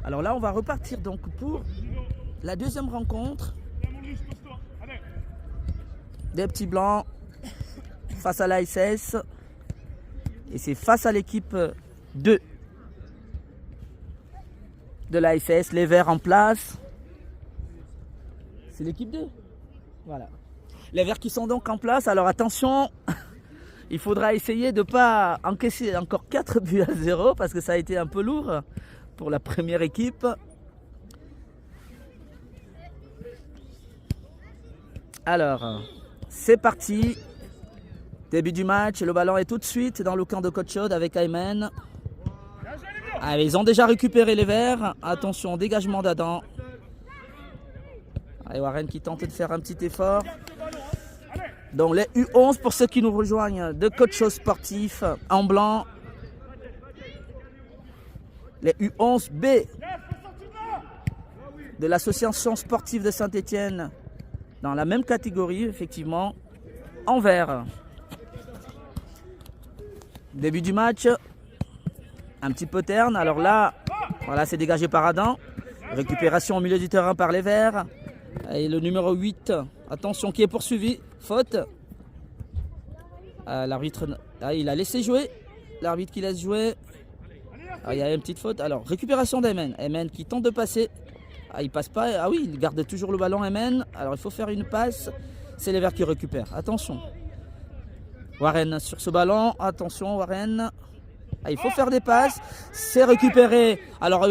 Alors là, on va repartir donc pour la deuxième rencontre des petits blancs face à l'ASS. Et c'est face à l'équipe 2 de l'ASS, les verts en place. C'est l'équipe 2. Voilà. Les verts qui sont donc en place. Alors attention, il faudra essayer de ne pas encaisser encore 4 buts à 0 parce que ça a été un peu lourd pour la première équipe. Alors, c'est parti. Début du match, le ballon est tout de suite dans le camp de Coach Chaude avec Ayman. Allez, ils ont déjà récupéré les verts. Attention, dégagement d'Adam. Allez, Warren qui tente de faire un petit effort. Donc les U11 pour ceux qui nous rejoignent de Coach Chaude sportif en blanc. Les U11B de l'association sportive de Saint-Étienne dans la même catégorie, effectivement, en vert. Début du match, un petit peu terne. Alors là, voilà, c'est dégagé par Adam. Récupération au milieu du terrain par les verts. Et le numéro 8, attention, qui est poursuivi. Faute. L'arbitre, il a laissé jouer. L'arbitre qui laisse jouer. Il y a une petite faute. Alors, récupération d'Ayman. Ayman qui tente de passer. Il passe pas. Ah oui, il garde toujours le ballon, Ayman. Alors, il faut faire une passe. C'est les verts qui récupèrent. Attention. Warren sur ce ballon. Attention, Warren. Il faut faire des passes. C'est récupéré. Alors,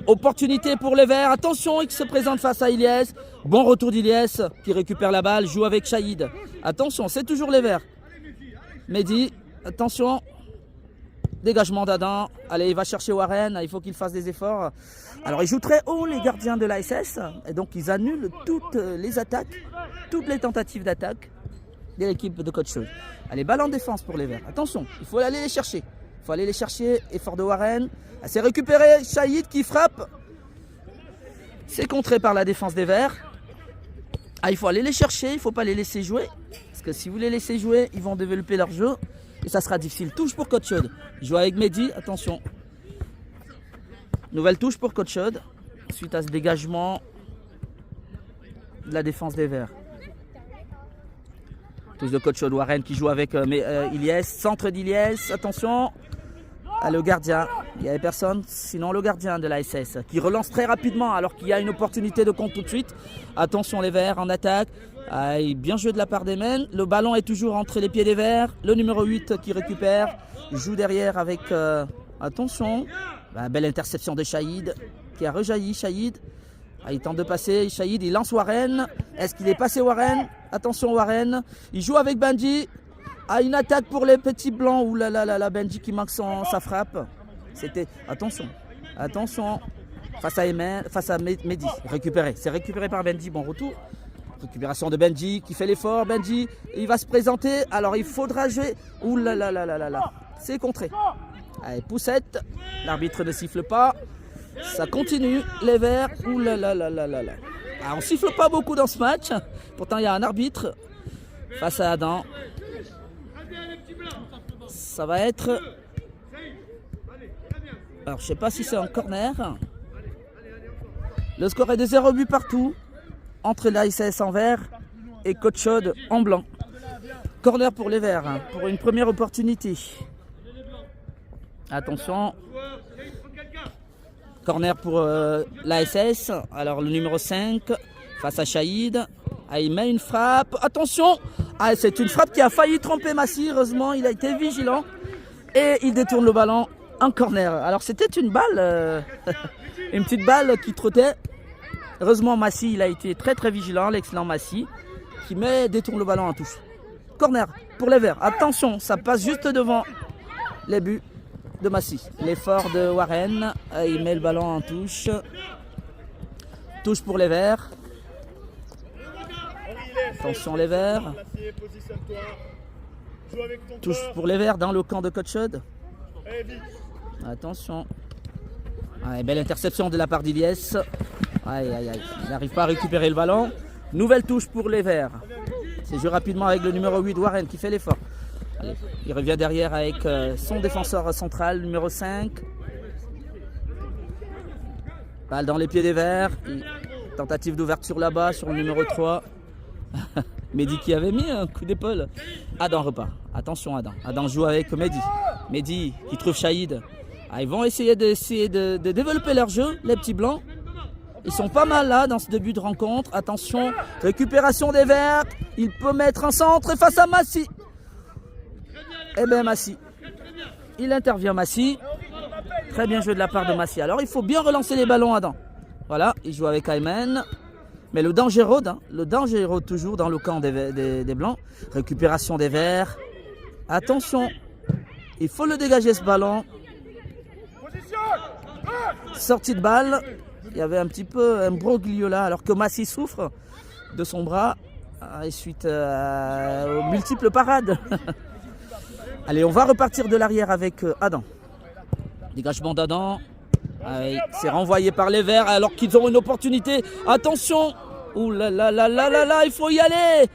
opportunité pour les verts. Attention, il se présente face à Ilyes. Bon retour d'Ilyes qui récupère la balle. Joue avec Shahid. Attention, c'est toujours les verts. Mehdi, attention. Dégagement d'Adam. Allez, il va chercher Warren. Il faut qu'il fasse des efforts. Alors, ils jouent très haut, les gardiens de l'ASS. Et donc, ils annulent toutes les attaques, toutes les tentatives d'attaque de l'équipe de Coach Chaude. Allez, balle en défense pour les verts. Attention, il faut aller les chercher. Il faut aller les chercher. Effort de Warren. C'est récupéré. Shahid qui frappe. C'est contré par la défense des verts. Il faut aller les chercher. Il ne faut pas les laisser jouer. Parce que si vous les laissez jouer, ils vont développer leur jeu. Et ça sera difficile. Touche pour Coach Chaude. Joue avec Mehdi. Attention. Nouvelle touche pour Coach Chaude. Suite à ce dégagement de la défense des verts. Touche de Coach Chaude. Warren qui joue avec Ilyes. Centre d'Ilyes. Attention. Le gardien. Il n'y avait personne. Sinon le gardien de l'ASS. Qui relance très rapidement alors qu'il y a une opportunité de compte tout de suite. Attention les verts en attaque. Bien joué de la part d'Ayman. Le ballon est toujours entre les pieds des verts. Le numéro 8 qui récupère. Joue derrière avec... attention. Belle interception de Shahid. Qui a rejailli Shahid. Il tente de passer. Shahid, il lance Warren. Est-ce qu'il est passé Warren? Attention Warren. Il joue avec Benji. Une attaque pour les petits blancs. Ouh là là là là. Benji qui manque sa frappe. C'était... Attention. Attention. Face à Mehdi. Récupéré. C'est récupéré par Benji. Bon retour. Récupération de Benji qui fait l'effort. Benji, il va se présenter. Alors il faudra jouer. Ouh là là là là là là. C'est contré. Allez, poussette. L'arbitre ne siffle pas. Ça continue. Les verts. Ouh là là là là là là. On ne siffle pas beaucoup dans ce match. Pourtant, il y a un arbitre face à Adam. Ça va être... Alors, je ne sais pas si c'est un corner. Le score est de 0 but partout. Entre l'ASS en vert et Coach Chaude en blanc. Corner pour les verts. Pour une première opportunité. Attention. Corner pour l'ASS. Alors le numéro 5 face à Shahid. Il met une frappe. Attention. C'est une frappe qui a failli tromper Massi. Heureusement, il a été vigilant. Et il détourne le ballon en corner. Alors c'était une balle. Une petite balle qui trottait. Heureusement, Massi, il a été très très vigilant. L'excellent Massi. Qui détourne le ballon en touche. Corner pour les verts. Attention, ça passe juste devant les buts de Massi. L'effort de Warren, il met le ballon en touche. Touche pour les verts. Attention les verts. Touche pour les verts dans le camp de Coach Chaude. Attention. Belle interception de la part d'Ilyes. Il n'arrive pas à récupérer le ballon. Nouvelle touche pour les verts. C'est joué rapidement avec le numéro 8 Warren qui fait l'effort. Allez, il revient derrière avec son défenseur central, numéro 5. Balle dans les pieds des Verts. Tentative d'ouverture là-bas sur le numéro 3. Mehdi qui avait mis un coup d'épaule. Adam repart. Attention Adam. Adam joue avec Mehdi. Mehdi qui trouve Shahid. Ils vont essayer de développer leur jeu, les petits blancs. Ils sont pas mal là dans ce début de rencontre. Attention, récupération des Verts. Il peut mettre un centre face à Massy. Eh bien Massy. Il intervient Massy. Très bien joué de la part de Massy. Alors il faut bien relancer les ballons Adam. Voilà, il joue avec Ayman. Mais le danger rôde, le danger rôde toujours dans le camp des Blancs. Récupération des Verts. Attention, il faut le dégager ce ballon. Sortie de balle. Il y avait un petit peu un broglio là, alors que Massy souffre de son bras et suite aux multiples parades. Allez, on va repartir de l'arrière avec Adam. Dégagement d'Adam. C'est renvoyé par les Verts alors qu'ils ont une opportunité. Attention. Ouh là là là là là là, il faut y aller.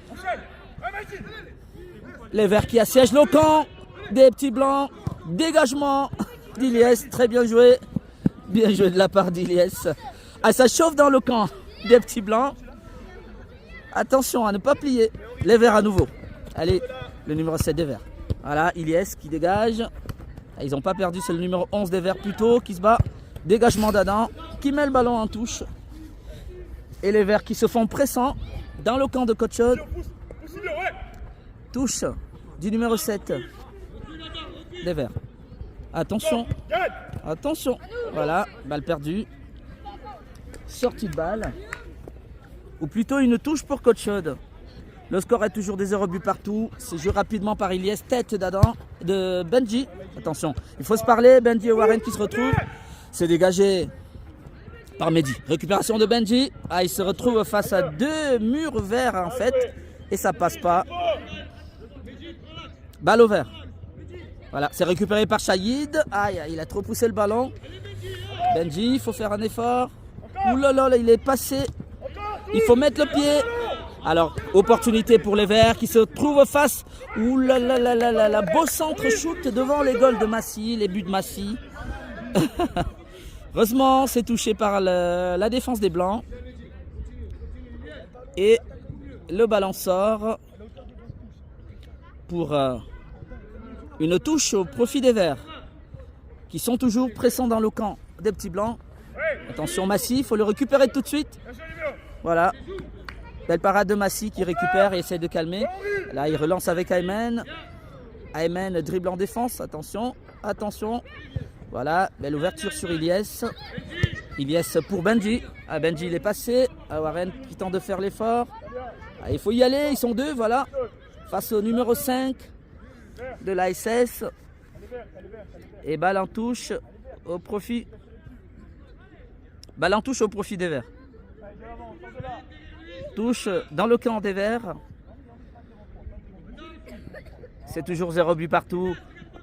Les Verts qui assiègent le camp des petits blancs. Dégagement d'Iliès, très bien joué. Bien joué de la part d'Iliès. Ça chauffe dans le camp des petits blancs. Attention à ne pas plier. Les Verts à nouveau. Allez, le numéro 7 des Verts. Voilà, Iliès qui dégage. Ils n'ont pas perdu, c'est le numéro 11 des Verts plutôt qui se bat. Dégagement d'Adam qui met le ballon en touche. Et les Verts qui se font pressants dans le camp de Coach Chaude. Touche du numéro 7 des Verts. Attention. Attention. Voilà, balle perdue. Sortie de balle. Ou plutôt une touche pour Coach Chaude. Le score est toujours des 0 buts partout. C'est joué rapidement par Iliès. Tête d'Adam, de Benji. Attention, il faut se parler. Benji et Warren qui se retrouvent. C'est dégagé par Mehdi. Récupération de Benji. Il se retrouve face à deux murs verts en fait. Et ça passe pas. Balle au vert. Voilà, c'est récupéré par Shahid. Il a trop poussé le ballon. Benji, il faut faire un effort. Ouh là là, il est passé. Il faut mettre le pied. Alors, opportunité pour les Verts qui se trouvent face. Ouh là là là là là là. Beau centre shoot devant les goals de Massy, les buts de Massy. Heureusement, c'est touché par la défense des Blancs. Et le ballon sort pour une touche au profit des Verts qui sont toujours pressants dans le camp des petits Blancs. Attention Massy, il faut le récupérer tout de suite. Voilà. Belle parade de Massy qui récupère et essaie de calmer. Là, il relance avec Ayman. Ayman dribble en défense. Attention, attention. Voilà, belle ouverture sur Iliès. Iliès pour Benji. Benji, il est passé. Warren qui tente de faire l'effort. Il faut y aller, ils sont deux, voilà. Face au numéro 5 de l'ASS. Et balle en touche au profit. Balle en touche au profit des Verts. Touche dans le camp des Verts. C'est toujours 0 but partout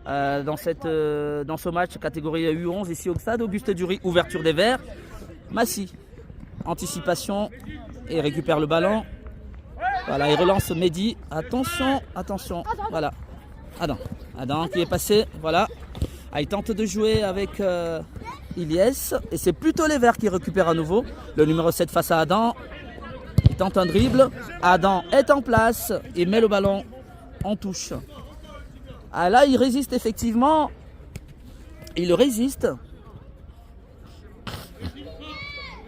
dans ce match catégorie U11 ici au stade Auguste Dury. Ouverture des Verts. Massy. Anticipation et récupère le ballon. Voilà, il relance Mehdi. Attention, attention. Voilà. Adam qui est passé. Voilà. Il tente de jouer avec Iliès. Et c'est plutôt les Verts qui récupèrent à nouveau. Le numéro 7 face à Adam. Il tente un dribble. Adam est en place et met le ballon en touche. Là, il résiste effectivement. Il résiste.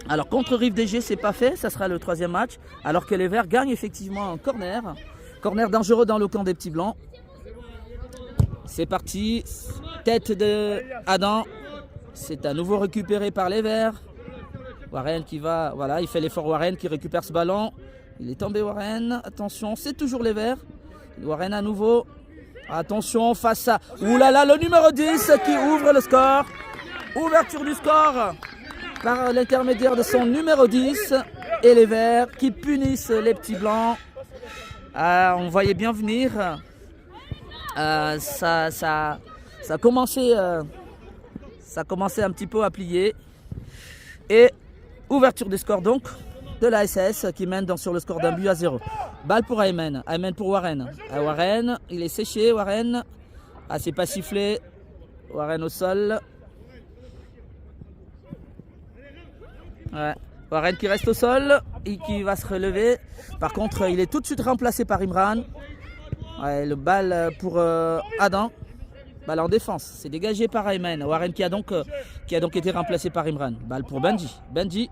Alors, contre Rive DG, c'est pas fait. Ça sera le 3e match. Alors que les Verts gagnent effectivement un corner. Corner dangereux dans le camp des petits Blancs. C'est parti. Tête de Adam. C'est à nouveau récupéré par les Verts. Warren qui va, voilà, il fait l'effort Warren qui récupère ce ballon. Il est tombé Warren, attention, c'est toujours les Verts. Warren à nouveau. Attention face à, oulala, le numéro 10 qui ouvre le score. Ouverture du score par l'intermédiaire de son numéro 10. Et les Verts qui punissent les petits Blancs. On voyait bien venir. Ça a commencé un petit peu à plier. Et ouverture du score donc de la SS qui mène sur le score d'un but à 0. Balle pour Ayman. Ayman pour Warren. Warren, il est séché. Warren. C'est pas sifflé. Warren au sol. Ouais. Warren qui reste au sol et qui va se relever. Par contre, il est tout de suite remplacé par Imran. Ouais, le balle pour Adam. Balle en défense. C'est dégagé par Ayman. Warren qui a donc été remplacé par Imran. Balle pour Benji. Benji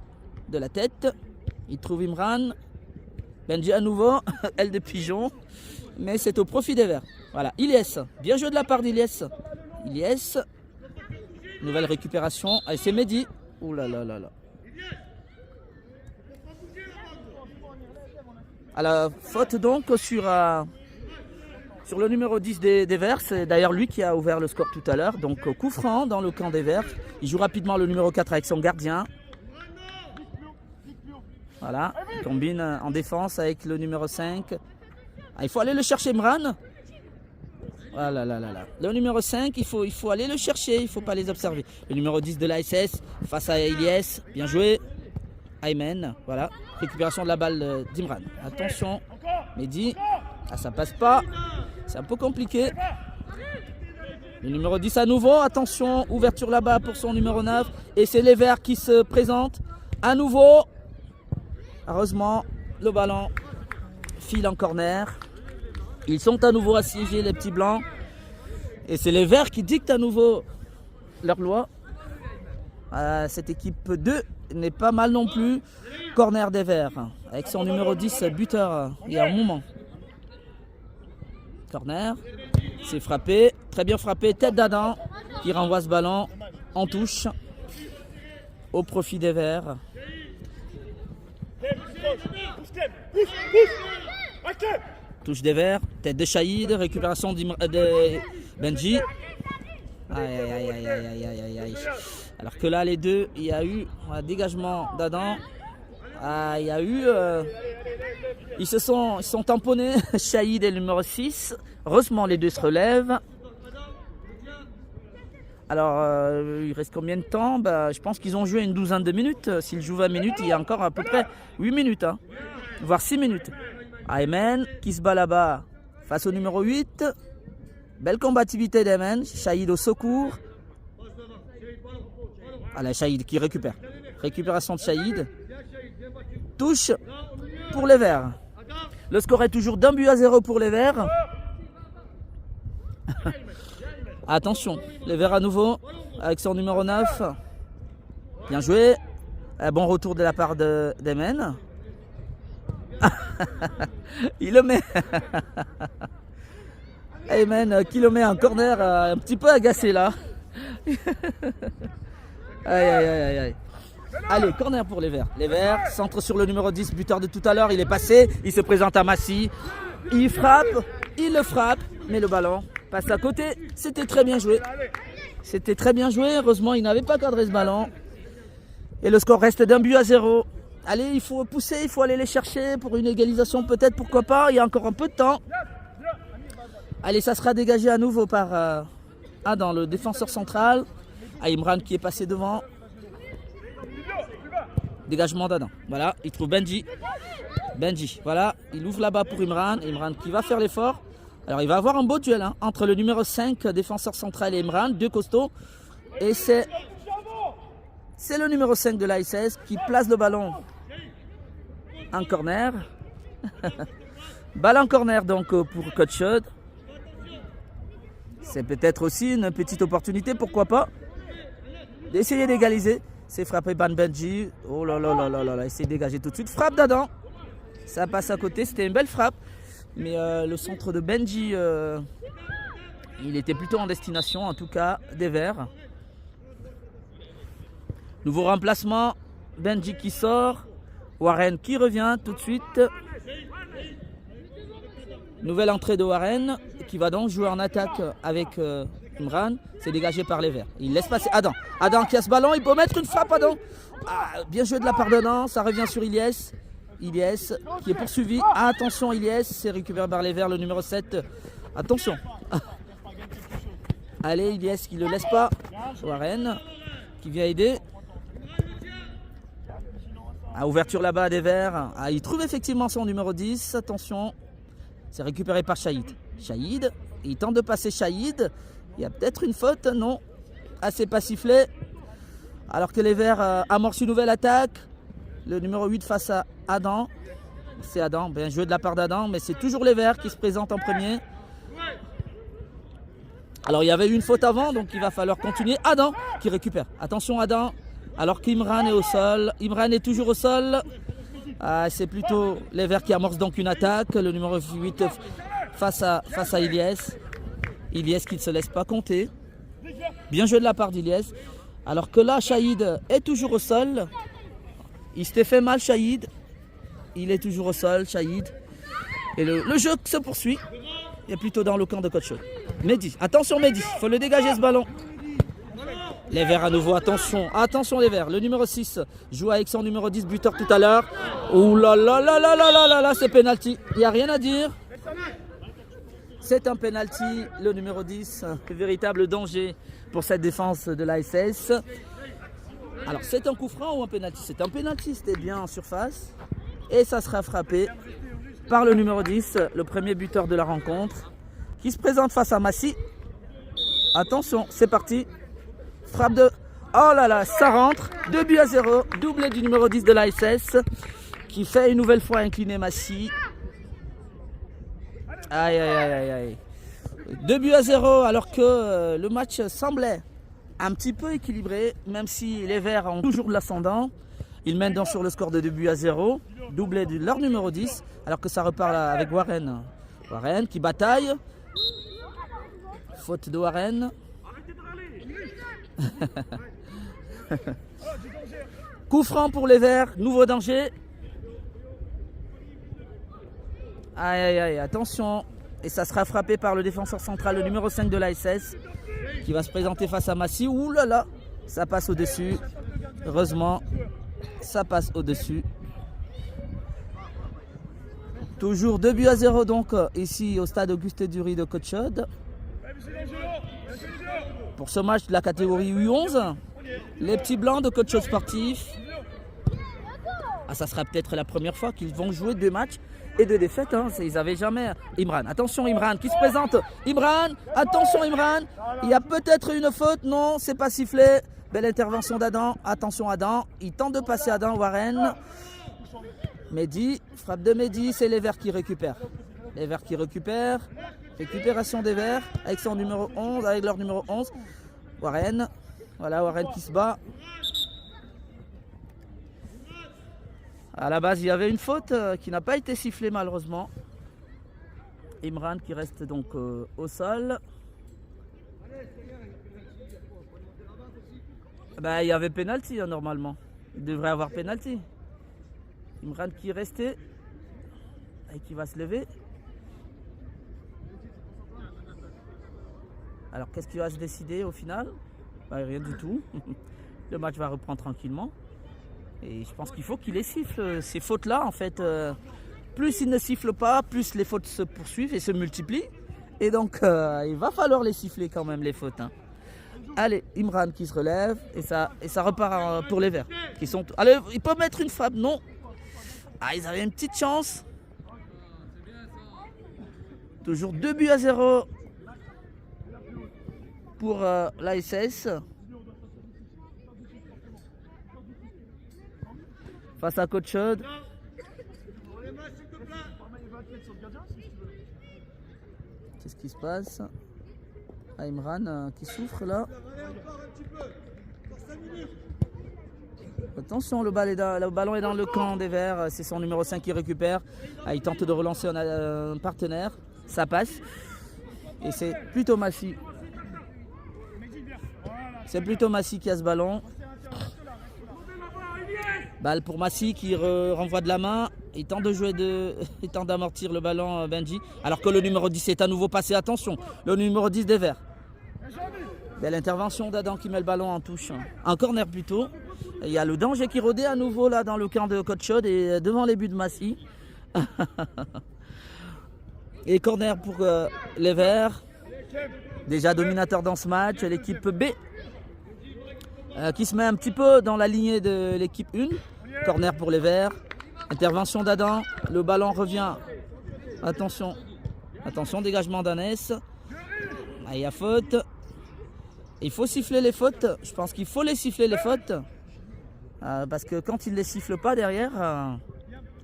de la tête. Il trouve Imran. Benji à nouveau. Aile de pigeon. Mais c'est au profit des Verts. Voilà. Ilyes. Bien joué de la part d'Ilyes. Ilyes. Nouvelle récupération. Allez, c'est Mehdi. Ouh là là là là. À la faute donc sur le numéro 10 des Verts. C'est d'ailleurs lui qui a ouvert le score tout à l'heure. Donc coup franc dans le camp des Verts. Il joue rapidement le numéro 4 avec son gardien. Voilà. Il combine en défense avec le numéro 5. Ah, il faut aller le chercher, Imran. Voilà, là. Le numéro 5, il faut aller le chercher. Il ne faut pas les observer. Le numéro 10 de l'ASS face à Ilyes. Bien joué. Ayman. Voilà. Récupération de la balle d'Imran. Attention. Mehdi. Ah, ça passe pas. C'est un peu compliqué. Le numéro 10 à nouveau. Attention. Ouverture là-bas pour son numéro 9. Et c'est les Verts qui se présentent. À nouveau. Heureusement, le ballon file en corner. Ils sont à nouveau assiégés, les petits blancs. Et c'est les Verts qui dictent à nouveau leur loi. Cette équipe 2 n'est pas mal non plus. Corner des Verts. Avec son numéro 10, buteur, il y a un moment. Corner. C'est frappé. Très bien frappé. Tête d'Adam qui renvoie ce ballon en touche. Au profit des Verts. Touche des Verts, tête de Shahid, récupération de Benji. Aïe. Alors que là, les deux, il y a eu un dégagement d'Adam. Il y a eu. Ils se sont tamponnés, Shahid et le numéro 6. Heureusement, les deux se relèvent. Alors, il reste combien de temps? Je pense qu'ils ont joué une douzaine de minutes. S'ils jouent 20 minutes, il y a encore à peu près 8 minutes, voire 6 minutes. Ayman qui se bat là-bas face au numéro 8. Belle combativité d'Ayman. Shahid au secours. Allez, Shahid qui récupère. Récupération de Shahid. Touche pour les Verts. Le score est toujours d'1-0 pour les Verts. Attention, les Verts à nouveau avec son numéro 9. Bien joué. Un bon retour de la part d'Ayman. Il le met. Ayman qui le met en corner, un petit peu agacé là. Aïe. Allez, corner pour les Verts. Les Verts, centre sur le numéro 10, buteur de tout à l'heure. Il est passé, il se présente à Massy. Il frappe, il le frappe, mais le ballon passe à côté. C'était très bien joué. Heureusement, il n'avait pas cadré ce ballon. Et le score reste d'1-0. Allez, il faut pousser, il faut aller les chercher pour une égalisation peut-être, pourquoi pas. Il y a encore un peu de temps. Allez, ça sera dégagé à nouveau par Adam, le défenseur central. Imran qui est passé devant. Dégagement d'Adam. Voilà, il trouve Benji. Voilà, il ouvre là-bas pour Imran. Imran qui va faire l'effort. Alors, il va avoir un beau duel entre le numéro 5, défenseur central, et Imran, deux costauds. Et c'est le numéro 5 de l'ASS qui place le ballon en corner. Balle en corner donc pour Coach Chaude. C'est peut-être aussi une petite opportunité, pourquoi pas, d'essayer d'égaliser. C'est frappé par Benji. Oh là, essaye de dégager tout de suite. Frappe d'Adam. Ça passe à côté, c'était une belle frappe. Mais le centre de Benji, il était plutôt en destination, en tout cas, des Verts. Nouveau remplacement. Benji qui sort. Warren qui revient tout de suite. Nouvelle entrée de Warren qui va donc jouer en attaque avec Imran. C'est dégagé par les Verts. Il laisse passer Adam. Adam qui a ce ballon. Il peut mettre une frappe, Adam. Bien joué de la part d'Adam. Ça revient sur Ilyes. Ilyes qui est poursuivi. Attention, Ilyes. C'est récupéré par les Verts, le numéro 7. Attention. Allez, Ilyes qui ne le laisse pas. Warren qui vient aider. Ouverture là-bas des Verts. Il trouve effectivement son numéro 10. Attention. C'est récupéré par Shahid. Shahid. Il tente de passer Shahid. Il y a peut-être une faute. Non. C'est pas sifflé. Alors que les Verts amorcent une nouvelle attaque. Le numéro 8 face à Adam. C'est Adam, bien joué de la part d'Adam, mais c'est toujours les Verts qui se présentent en premier. Alors il y avait eu une faute avant, donc il va falloir continuer. Adam qui récupère. Attention Adam, alors qu'Imran est au sol. Imran est toujours au sol. C'est plutôt les Verts qui amorcent donc une attaque. Le numéro 8 face à Ilyes. Ilyes qui ne se laisse pas compter. Bien joué de la part d'Ilyes. Alors que là, Shahid est toujours au sol. Il s'était fait mal, Shahid. Il est toujours au sol, Shahid. Et le jeu se poursuit. Il est plutôt dans le camp de coach. Mehdi, attention Mehdi, il faut le dégager ce ballon. Les Verts à nouveau, attention les Verts. Le numéro 6 joue avec son numéro 10 buteur tout à l'heure. Ouh là là là là là là là là, c'est penalty. Il n'y a rien à dire. C'est un penalty, le numéro 10. Un véritable danger pour cette défense de l'ASS. Alors c'est un coup franc ou un penalty? C'est un penalty, c'était bien en surface. Et ça sera frappé par le numéro 10, le premier buteur de la rencontre, qui se présente face à Massy. Attention, c'est parti. Frappe de... Oh là là, ça rentre. 2-0, doublé du numéro 10 de l'ASS, qui fait une nouvelle fois incliner Massy. Aïe, aïe, aïe, aïe. 2-0, alors que le match semblait un petit peu équilibré, même si les Verts ont toujours de l'ascendant. Ils mènent donc sur le score de 2-0, doublé de leur numéro 10, alors que ça repart avec Warren. Warren qui bataille. Faute de Warren. Coup franc pour les Verts, nouveau danger. Aïe aïe aïe, attention. Et ça sera frappé par le défenseur central, le numéro 5 de l'ASS, qui va se présenter face à Massy. Ouh là là, ça passe au-dessus. Heureusement, ça passe au-dessus. Toujours 2-0 donc ici au stade Auguste Dury de Côte-Chaude. Pour ce match de la catégorie U11, les petits blancs de Côte-Chaude Sportif. Ça sera peut-être la première fois qu'ils vont jouer 2 matchs et 2 défaites. Ils n'avaient jamais... Imran, attention Imran qui se présente. Imran, attention Imran. Il y a peut-être une faute. Non, c'est pas sifflé. Belle intervention d'Adam. Attention Adam. Il tente de passer Adam Warren. Mehdi, frappe de Mehdi. C'est les Verts qui récupèrent. Les Verts qui récupèrent. Récupération des Verts avec son numéro 11, avec leur numéro 11. Warren. Voilà Warren qui se bat. À la base, il y avait une faute qui n'a pas été sifflée malheureusement. Imran qui reste donc au sol. Il y avait pénalty normalement. Il devrait avoir pénalty. Imran qui est resté et qui va se lever. Alors qu'est-ce qui va se décider au final? Rien du tout. Le match va reprendre tranquillement. Et je pense qu'il faut qu'il les siffle. Ces fautes-là, en fait, plus ils ne sifflent pas, plus les fautes se poursuivent et se multiplient. Et donc, il va falloir les siffler quand même, les fautes. Allez, Imran qui se relève. Et ça repart pour les Verts. Qui sont... Allez, il peut mettre une frappe, non. Ils avaient une petite chance. Toujours 2-0 pour l'ASS. Face à Côte-Chaude. Qu'est-ce qui se passe? Imran qui souffre là. Attention, le ballon est dans le camp des Verts. C'est son numéro 5 qui récupère. Il tente de relancer un partenaire. Ça passe. Et c'est plutôt Massy. C'est plutôt Massy qui a ce ballon. Balle pour Massy qui renvoie de la main. Il tente de jouer il tente d'amortir le ballon Benji. Alors que le numéro 10 est à nouveau passé. Attention, le numéro 10 des Verts. Belle intervention d'Adam qui met le ballon en touche. En corner plutôt. Et il y a le danger qui rôdait à nouveau là dans le camp de Côte-Chaude et devant les buts de Massy. Et corner pour les Verts. Déjà dominateur dans ce match. L'équipe B. Qui se met un petit peu dans la lignée de l'équipe 1. Corner pour les Verts. Intervention d'Adam. Le ballon revient. Attention. Attention, dégagement d'Anès. Il y a faute. Il faut siffler les fautes. Je pense qu'il faut les siffler les fautes. Parce que quand il ne les siffle pas derrière,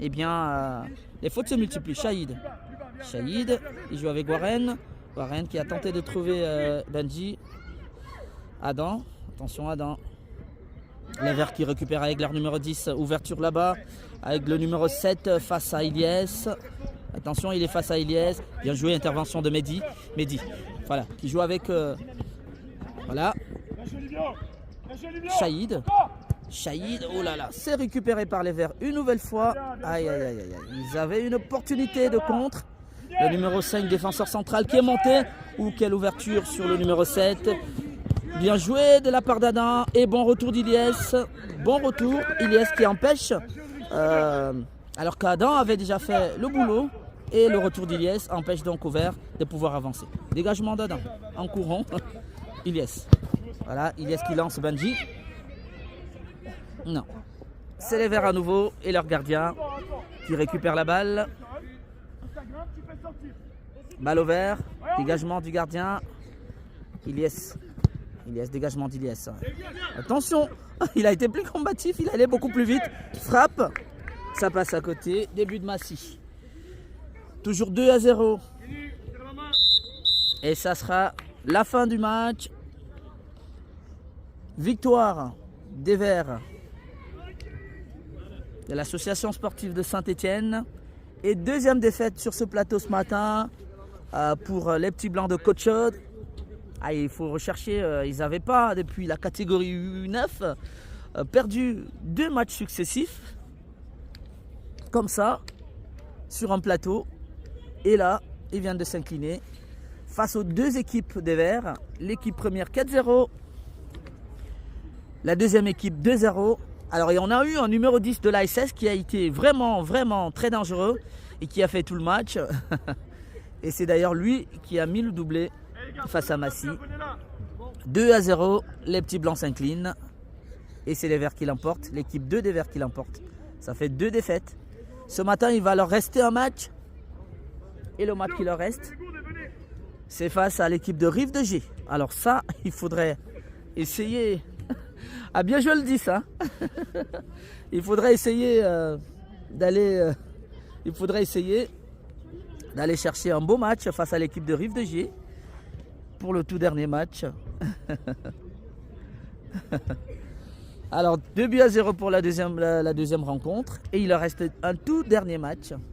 eh bien, les fautes se multiplient. Shahid, il joue avec Warren. Warren qui a tenté de trouver Benji. Adam, attention Adam. Les Verts qui récupèrent avec leur numéro 10, ouverture là-bas. Avec le numéro 7 face à Ilyes. Attention, il est face à Ilyes. Bien joué, intervention de Mehdi. Mehdi, voilà, qui joue avec... voilà. Shahid, oh là là, c'est récupéré par les Verts une nouvelle fois. Aïe, aïe, aïe, aïe. Ils avaient une opportunité de contre. Le numéro 5, défenseur central qui est monté. Ou quelle ouverture sur le numéro 7. Bien joué de la part d'Adam. Et bon retour d'Ilyes. Bon retour, Ilyes qui empêche. Alors qu'Adam avait déjà fait le boulot. Et le retour d'Ilyes empêche donc aux Verts de pouvoir avancer. Dégagement d'Adam en courant. Ilyes. Voilà, Ilyes qui lance Benji. Non. C'est les Verts à nouveau et leur gardien qui récupère la balle. Balle au vert. Dégagement du gardien. Ilyes, dégagement d'Ilyes. Attention, il a été plus combatif, il allait beaucoup plus vite. Frappe. Ça passe à côté. Début de Massy. Toujours 2-0. Et ça sera la fin du match. Victoire des Verts de l'association sportive de Saint-Étienne. Et deuxième défaite sur ce plateau ce matin pour les petits blancs de Côte-Chaude. Il faut rechercher, ils n'avaient pas depuis la catégorie U9 perdu 2 matchs successifs. Comme ça, sur un plateau. Et là, ils viennent de s'incliner face aux 2 équipes des Verts. L'équipe première 4-0. La deuxième équipe 2-0. Alors il y en a eu un numéro 10 de l'ASS qui a été vraiment très dangereux et qui a fait tout le match. Et c'est d'ailleurs lui qui a mis le doublé face à Massy. 2-0, les petits blancs s'inclinent. Et c'est les Verts qui l'emportent, l'équipe 2 des Verts qui l'emporte. Ça fait 2 défaites. Ce matin, il va leur rester un match. Et le match qui leur reste, c'est face à l'équipe de Rive de G. Alors ça, il faudrait essayer... Ah bien je le dis ça. Il faudrait essayer d'aller chercher un beau match face à l'équipe de Rive de Gier pour le tout dernier match. Alors 2-0 pour la deuxième rencontre et il leur reste un tout dernier match